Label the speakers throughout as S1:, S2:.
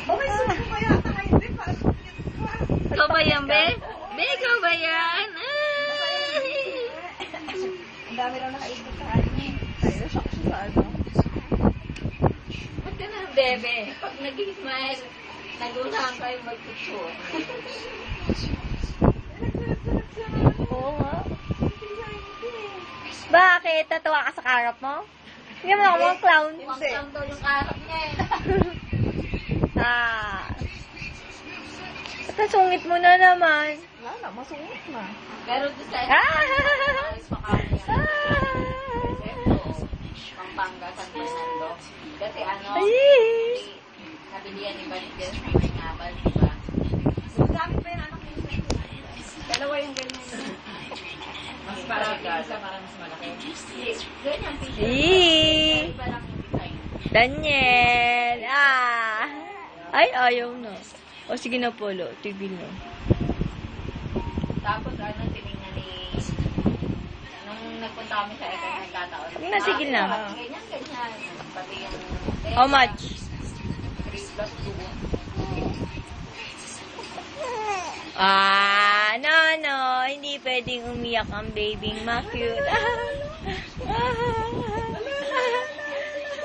S1: May suko kaya ata kayo, be. Parang cute ka.
S2: Ikaw ba yan, be? Be, ikaw ba yan?
S1: Ang dami lang nakaikot sa akin. Tayo, shock siya sa ano.
S2: Ba't ka na, bebe? Pag nag-smile, nagunahan kayo mag-picture.
S3: Oo nga. Bakit? Tatawa ka sa karap mo? Hindi mo ako mga clown.
S2: Pang-clown daw yung karap niya eh.
S3: At nasungit mo na naman.
S1: Wala na, masungit na.
S2: Pero doon sa Pampanga, San Fernando. Kasi ano, nabilihan ni Baligyan sa may ngabal, diba?
S1: Dami pa yung anak niya. Dalawa yung ganyan.
S2: Mas parang isa, parang mas malaki. Ganyan, picture. Iba lang yung design.
S3: Daniel! Ay, ayaw na. O, sige na, Polo. Tigil na.
S2: Tapos ano, tinignan ni... Nung nagpunta kami sa Eka, nagkataon.
S3: Sige na.
S2: Ganyan. Pati yung...
S3: How much?
S2: 3 plus 2.
S3: No. Hindi pwedeng umiyak ang babying ma-cute.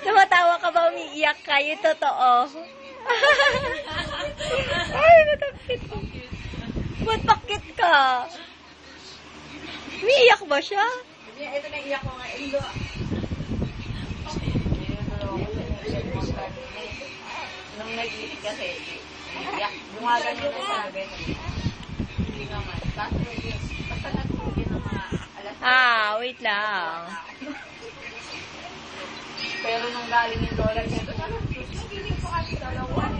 S3: Tumatawa ka ba umiiyak ka? Yung totoo. Ay, matakit. Ba't pakit ka? Umiiyak ba siya?
S2: Ito na iyak ko nga. Ilo. Nung nag-iisip kasi, iyak. Gumaganyan na sabi. Hindi naman. Kaso, basta natulogin ng mga alas.
S3: Wait lang.
S2: Pero nung galing yung dollar niya, hindi ko kasi dalawa.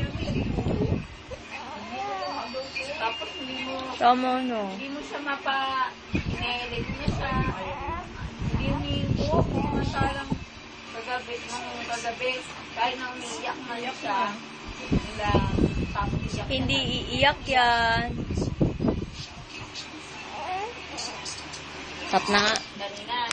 S2: Tapos
S3: Tama, no?
S2: hindi mo siya inelit niya siya. Hindi umiiyak mo. Salang kagabi. Kahit na umiiyak na siya. Tapos iyak na.
S3: Hindi iiyak yan. Stop na nga.
S2: Kanina,